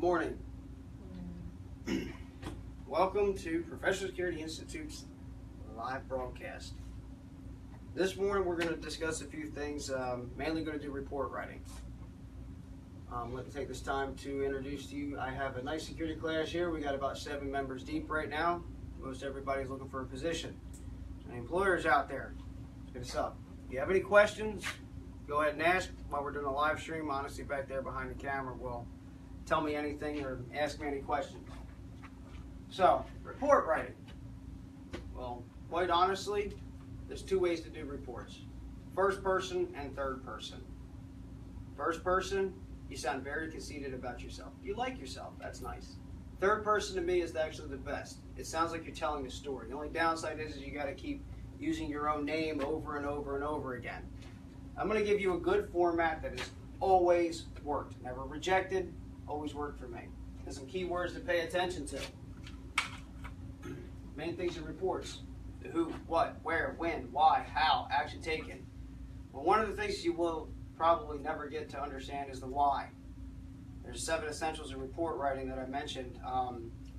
morning. Welcome to Professional Security Institute's live broadcast. This morning we're going to discuss a few things, mainly going to do report writing. Let me take this time to introduce to you. I have a nice security class here. We got about 7 members deep right now. Most everybody's looking for a position. Any employers out there, hit us up. If you have any questions, go ahead and ask while we're doing a live stream. Honestly, back there behind the camera will tell me anything or ask me any questions. So, report writing. Well, quite honestly, there's 2 ways to do reports. First person and third person. First person, you sound very conceited about yourself. You like yourself, that's nice. Third person to me is actually the best. It sounds like you're telling a story. The only downside is you got to keep using your own name over and over and over again. I'm going to give you a good format that has always worked. Never rejected, always worked for me. There's some key words to pay attention to. Main things in reports: the who, what, where, when, why, how, action taken. Well, one of the things you will probably never get to understand is the why. There's 7 essentials in report writing that I mentioned.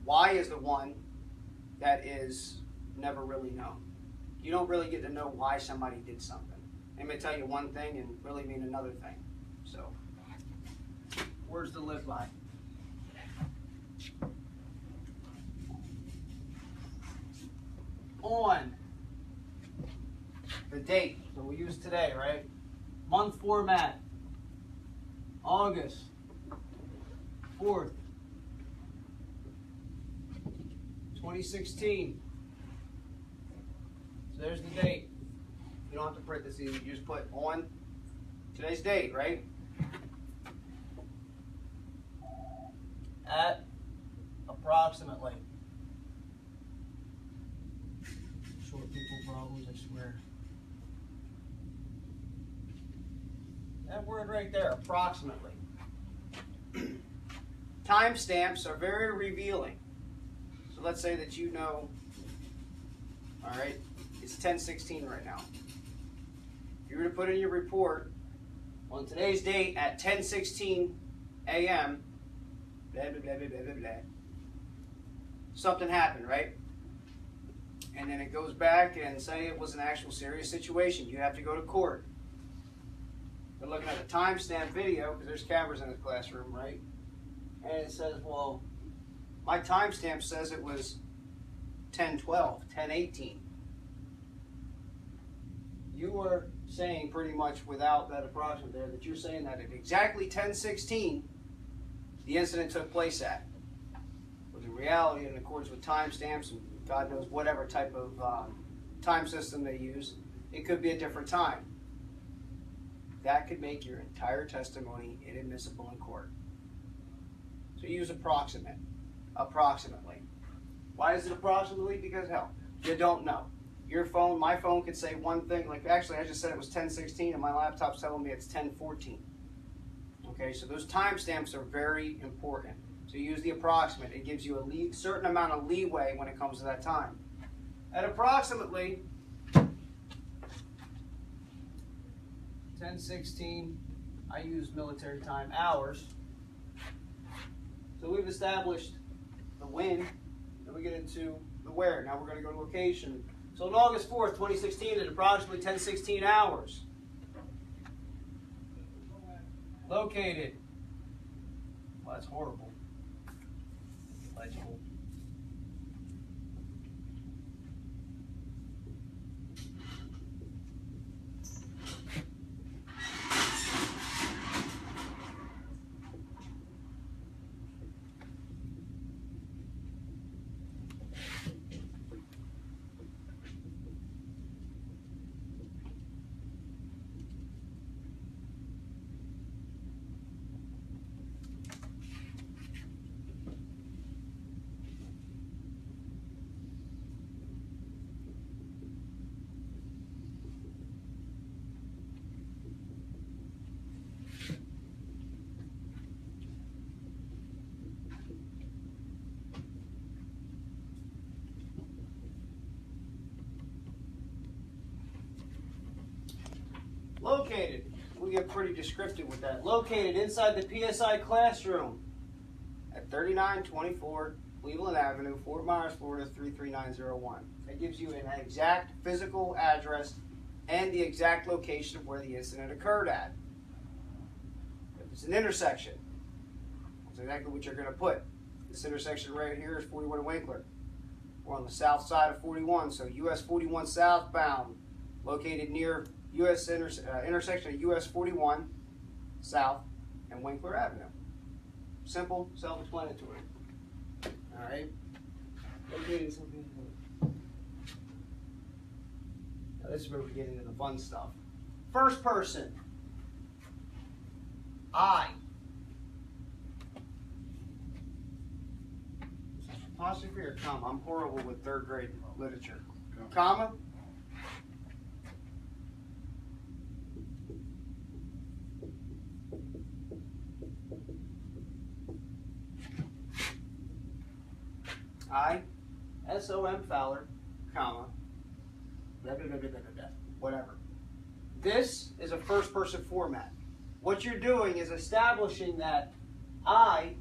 Why is the one that is never really known. You don't really get to know why somebody did something. They may tell you one thing and really mean another thing. So, words to live by. On the date that we use today, right? Month format, August 4th, 2016. So there's the date. You don't have to print this either. You just put on today's date, right? At approximately. Short people problems, I swear. That word right there, approximately. Timestamps are very revealing. So let's say that you know, all right, it's 10:16 right now. If you were to put in your report on today's date at 10:16 a.m., blah, blah, blah, blah, blah, blah, something happened, right? And then it goes back and say it was an actual serious situation. You have to go to court. They're looking at a timestamp video because there's cameras in the classroom, right? And it says, well, my timestamp says it was 10:12, 10:18. You are saying pretty much without that approximate there that you're saying that at exactly 10:16 the incident took place at. But in reality, in accordance with timestamps and God knows whatever type of time system they use, it could be a different time. That could make your entire testimony inadmissible in court. So use approximate. Approximately. Why is it approximately? Because hell, you don't know. Your phone, my phone could say one thing, like actually I just said it was 10:16 and my laptop's telling me it's 10:14. Okay, so those timestamps are very important. So use the approximate. It gives you a certain amount of leeway when it comes to that time. At approximately 10:16, I use military time hours. So we've established the when, then we get into the where. Now we're going to go to location. So on August 4th, 2016, at approximately 10:16 hours, located. Well, that's horrible. Legible. Located, we get pretty descriptive with that. Located inside the PSI classroom at 3924 Cleveland Avenue, Fort Myers, Florida 33901. That gives you an exact physical address and the exact location of where the incident occurred at. If it's an intersection, that's exactly what you're going to put. This intersection right here is 41 Winkler. We're on the south side of 41, so US 41 southbound, located near intersection of US 41 South and Winkler Avenue. Simple, self-explanatory. All right. Located something. Now this is where we get into the fun stuff. First person. I. Apostrophe or comma? I'm horrible with third grade literature. Comma. I, S-O-M Fowler, comma, blah, blah, blah, blah, blah, blah, whatever. This is a first person format. What you're doing is establishing that I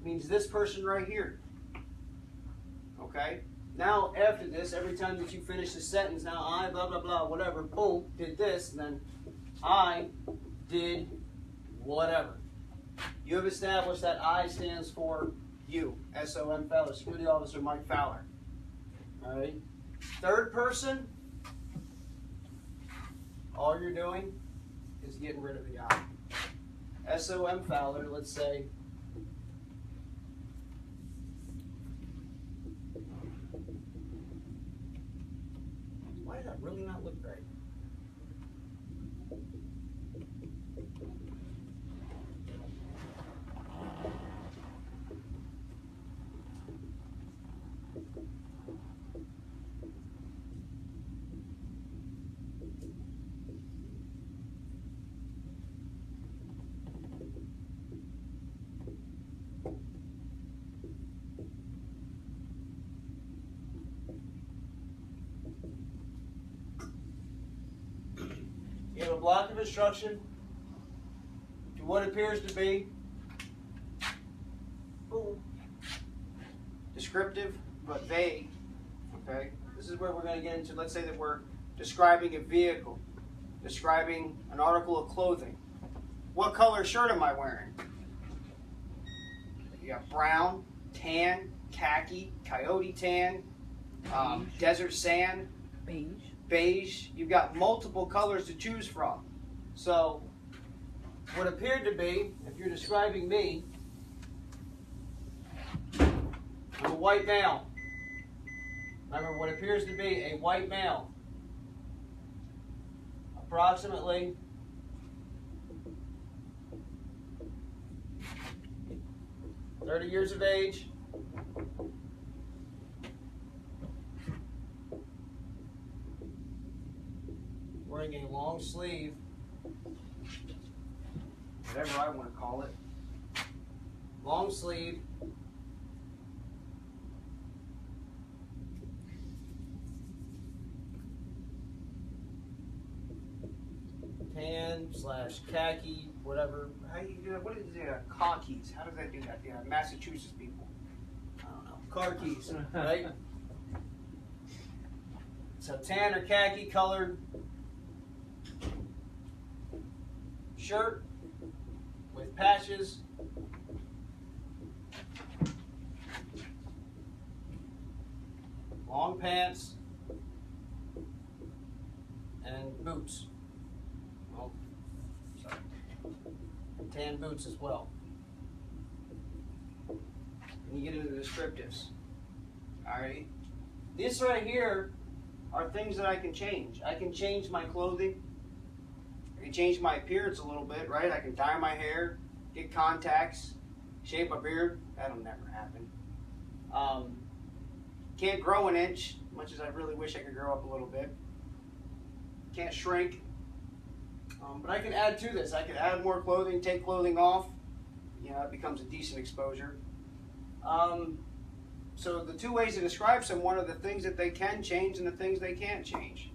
means this person right here. Okay? Now, after this, every time that you finish the sentence, now I, blah, blah, blah, whatever, boom, did this, and then I did whatever. You have established that I stands for you, S-O-M Fowler, Security Officer Mike Fowler. All right? Third person, all you're doing is getting rid of the I. S-O-M Fowler, let's say, why does that really not look right? You have a block of instruction to what appears to be descriptive but vague. Okay? This is where we're going to get into, let's say that we're describing a vehicle, describing an article of clothing. What color shirt am I wearing? You got brown, tan, khaki, coyote tan, desert sand, beige. You've got multiple colors to choose from. So what appeared to be, if you're describing me, I'm a white male. Remember, what appears to be a white male, approximately 30 years of age, wearing a long sleeve, whatever I want to call it, long sleeve, tan/khaki, whatever. How do you do that? What is it? Khakis. How does that do that? Yeah, Massachusetts people. I don't know. Car keys, right? So tan or khaki colored shirt with patches, long pants, and boots. Well, sorry. Tan boots as well. And you get into the descriptives. Alright? This right here are things that I can change. I can change my clothing. I can change my appearance a little bit, right? I can dye my hair, get contacts, shave my beard. That'll never happen. Can't grow an inch, much as I really wish I could grow up a little bit. Can't shrink. But I can add to this. I can add more clothing, take clothing off. You know, it becomes a decent exposure. So the two ways to describe someone are the things that they can change and the things they can't change.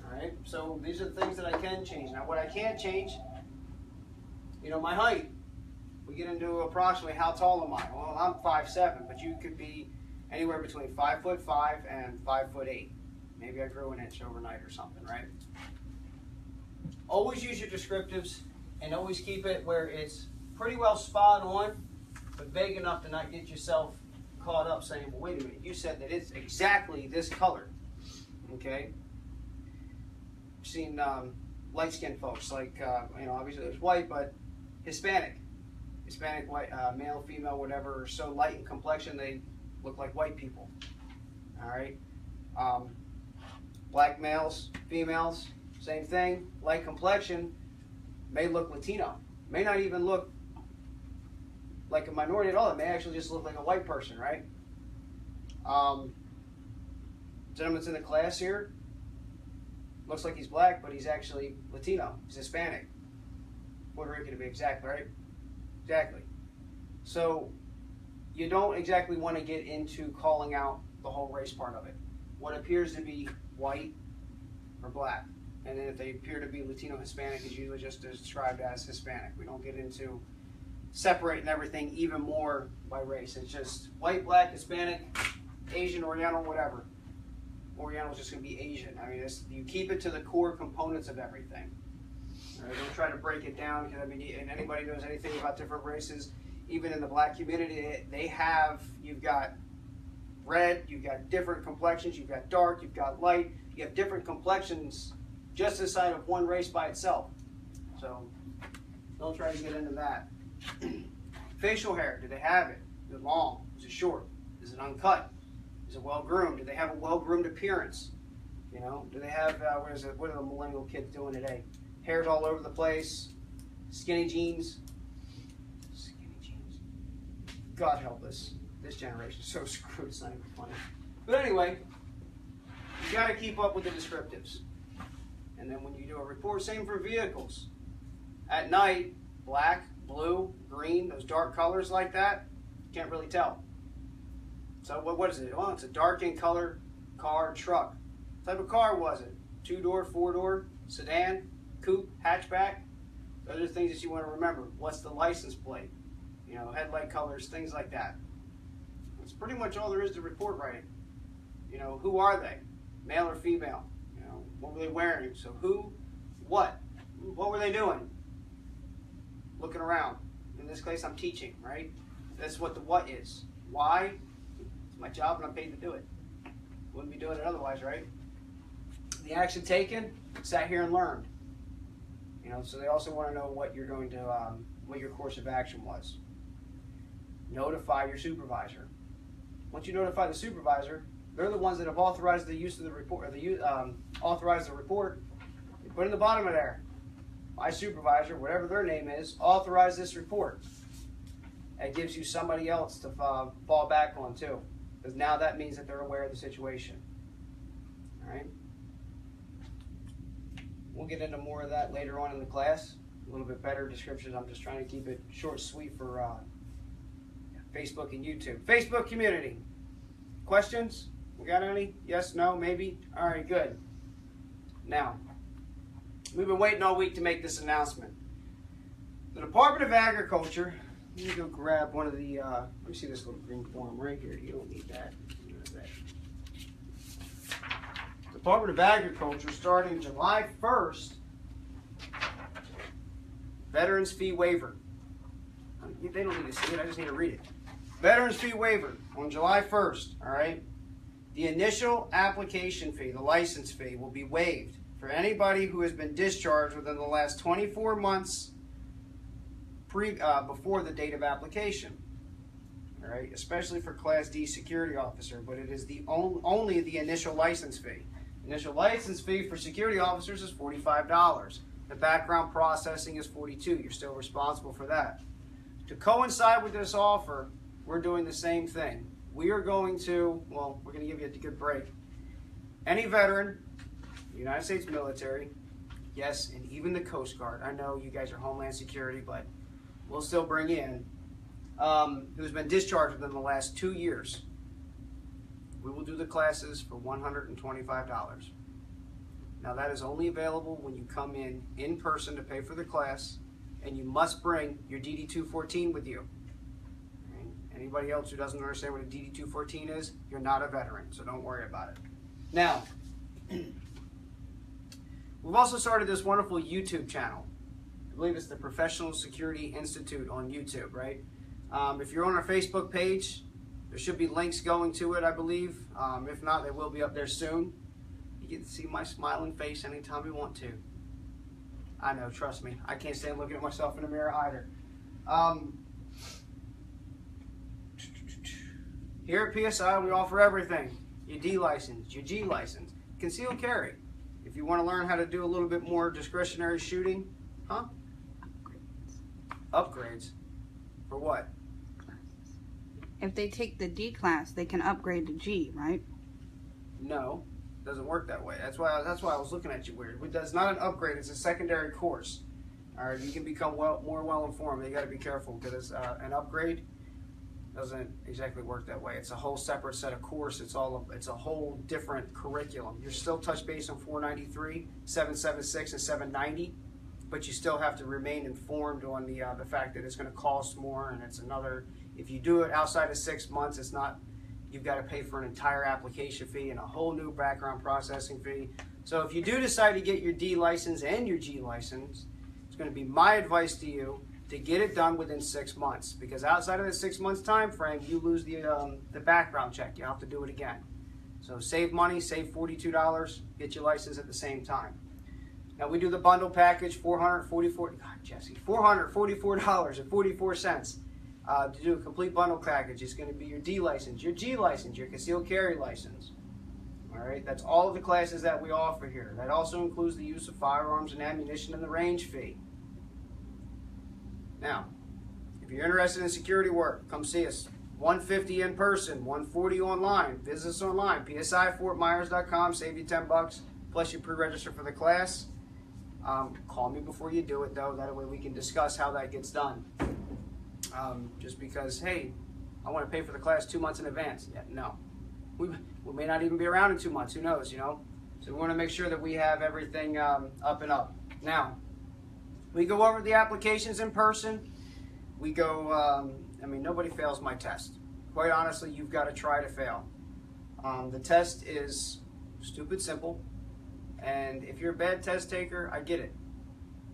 Alright, so these are the things that I can change. Now what I can't change, you know, my height. We get into approximately how tall am I? Well, I'm 5'7", but you could be anywhere between 5'5" and 5'8". Maybe I grew an inch overnight or something, right? Always use your descriptives and always keep it where it's pretty well spot on, but vague enough to not get yourself caught up saying, well, wait a minute, you said that it's exactly this color, okay? I've seen light-skinned folks, like, obviously there's white, but Hispanic, white, male, female, whatever, are so light in complexion they look like white people, all right? Black males, females, same thing, light complexion, may look Latino, may not even look like a minority at all. It may actually just look like a white person, right? Gentleman that's in the class here looks like he's black, but he's actually Latino. He's Hispanic. Puerto Rican to be exact, right? Exactly. So you don't exactly want to get into calling out the whole race part of it. What appears to be white or black. And then if they appear to be Latino, Hispanic is usually just described as Hispanic. We don't get into separating everything even more by race. It's just white, black, Hispanic, Asian, Oriental, whatever. Oriental is just going to be Asian. I mean, you keep it to the core components of everything. All right, don't try to break it down, because I mean, and anybody knows anything about different races, even in the black community, you've got red, you've got different complexions, you've got dark, you've got light, you have different complexions just inside of one race by itself. So don't try to get into that. Facial hair, do they have it? Is it long? Is it short? Is it uncut? Is it well groomed? Do they have a well groomed appearance? You know, do they have what are the millennial kids doing today? Hair's all over the place, skinny jeans. Skinny jeans. God help us. This generation is so screwed, it's not even funny. But anyway, you got to keep up with the descriptives. And then when you do a report, same for vehicles. At night, black, blue, green, those dark colors like that, you can't really tell. So what is it? Well, it's a dark in color car, truck. What type of car was it? 2-door, 4-door, sedan, coupe, hatchback? Those are things that you want to remember. What's the license plate? You know, headlight colors, things like that. That's pretty much all there is to report writing. You know, who are they? Male or female? You know, what were they wearing? So who, what were they doing? Looking around. In this case, I'm teaching, right? That's what the what is. Why? It's my job and I'm paid to do it. Wouldn't be doing it otherwise, right? The action taken, sat here and learned. You know, so they also want to know what you're going to, what your course of action was. Notify your supervisor. Once you notify the supervisor, they're the ones that have authorized the use of the report, or authorized the report. You put in the bottom of there, my supervisor, whatever their name is, authorized this report. It gives you somebody else to fall back on too, because now that means that they're aware of the situation. All right. We'll get into more of that later on in the class. A little bit better descriptions. I'm just trying to keep it short, sweet for Facebook and YouTube. Facebook community. Questions? We got any? Yes, no, maybe? All right, good. Now, we've been waiting all week to make this announcement. The Department of Agriculture, let me go grab one of the, let me see this little green form right here. You don't need that. You don't need that. Department of Agriculture, starting July 1st, Veterans Fee Waiver. They don't need to see it, I just need to read it. Veterans Fee Waiver on July 1st, all right? The initial application fee, the license fee, will be waived for anybody who has been discharged within the last 24 months before the date of application, all right? Especially for Class D security officer, but it is the only the initial license fee. Initial license fee for security officers is $45. The background processing is $42. You're still responsible for that. To coincide with this offer, we're doing the same thing. We are going to, well, we're going to give you a good break. Any veteran, United States military, yes, and even the Coast Guard. I know you guys are Homeland Security, but we'll still bring in, who's been discharged within the last 2 years. We will do the classes for $125. Now that is only available when you come in person to pay for the class, and you must bring your DD-214 with you. Anybody else who doesn't understand what a DD-214 is, you're not a veteran, so don't worry about it. Now, we've also started this wonderful YouTube channel. I believe it's the Professional Security Institute on YouTube, right? If you're on our Facebook page, there should be links going to it, I believe. If not, they will be up there soon. You get to see my smiling face anytime you want to. I know, trust me. I can't stand looking at myself in the mirror either. Here at PSI, we offer everything. Your D license, your G license, concealed carry. If you want to learn how to do a little bit more discretionary shooting, huh? Upgrades. For what? If they take the D class, they can upgrade to G, right? No, it doesn't work that way. That's why I was looking at you weird. It's not an upgrade, it's a secondary course. All right, you can become more well-informed. You got to be careful because an upgrade doesn't exactly work that way. It's a whole separate set of course. It's a whole different curriculum. You're still touch base on 493, 776, and 790, but you still have to remain informed on the fact that it's going to cost more, and it's another. If you do it outside of 6 months, it's not. You've got to pay for an entire application fee and a whole new background processing fee. So if you do decide to get your D license and your G license, it's going to be my advice to you to get it done within 6 months, because outside of the 6 months time frame, you lose the background check. You have to do it again. So save money, save $42, get your license at the same time. Now we do the bundle package, $444.44 to do a complete bundle package. It's going to be your D license, your G license, your concealed carry license. All right, that's all of the classes that we offer here. That also includes the use of firearms and ammunition and the range fee. Now, if you're interested in security work, come see us. 150 in person, 140 online. Visit us online, psi.fortmyers.com. Save you $10, plus you pre-register for the class. Call me before you do it, though. That way we can discuss how that gets done. Just because, hey, I want to pay for the class 2 months in advance. Yeah, no. We may not even be around in 2 months. Who knows, you know? So we want to make sure that we have everything up and up. Now, we go over the applications in person. We go, I mean, nobody fails my test. Quite honestly, you've got to try to fail. The test is stupid simple. And if you're a bad test taker, I get it.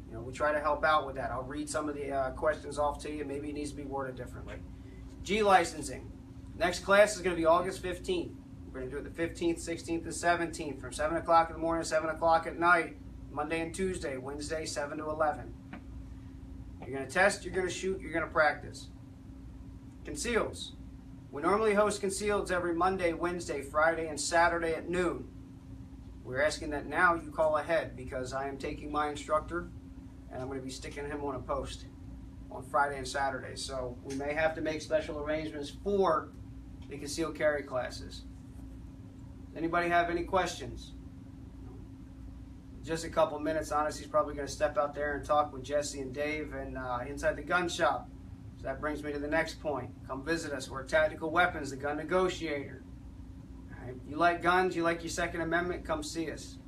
You know, we try to help out with that. I'll read some of the questions off to you. Maybe it needs to be worded differently. G licensing. Next class is going to be August 15th. We're going to do it the 15th, 16th, and 17th from 7 o'clock in the morning to 7 o'clock at night. Monday and Tuesday. Wednesday, 7 to 11. You're going to test, you're going to shoot, you're going to practice. Conceals. We normally host conceals every Monday, Wednesday, Friday, and Saturday at noon. We're asking that now you call ahead because I am taking my instructor and I'm going to be sticking him on a post on Friday and Saturday. So we may have to make special arrangements for the concealed carry classes. Anybody have any questions? Just a couple minutes. Honestly, he's probably going to step out there and talk with Jesse and Dave and inside the gun shop. So that brings me to the next point. Come visit us. We're Tactical Weapons, the gun negotiator. All right. You like guns, you like your Second Amendment, come see us.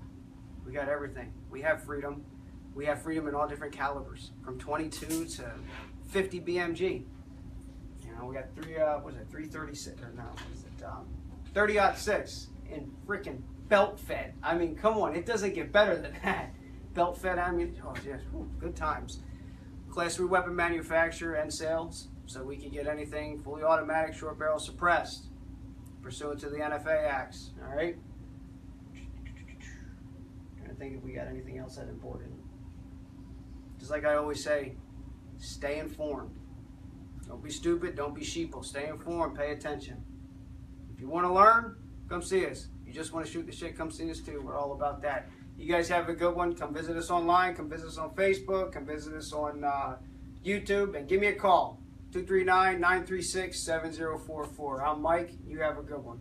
We got everything. We have freedom. We have freedom in all different calibers, from 22 to 50 BMG. You know, we got 336, or no, is it 30-06 in freaking belt fed. I mean, come on, it doesn't get better than that. Belt fed ammunition, oh yes, whew, good times. Class 3 weapon manufacturer and sales, so we can get anything fully automatic, short barrel suppressed, pursuant to the NFA Acts, all right? Trying to think if we got anything else that's important. Just like I always say, stay informed. Don't be stupid, don't be sheeple. Stay informed, pay attention. If you want to learn, come see us. If you just want to shoot the shit, come see us too. We're all about that. You guys have a good one. Come visit us online. Come visit us on Facebook. Come visit us on YouTube. And give me a call. 239-936-7044. I'm Mike. You have a good one.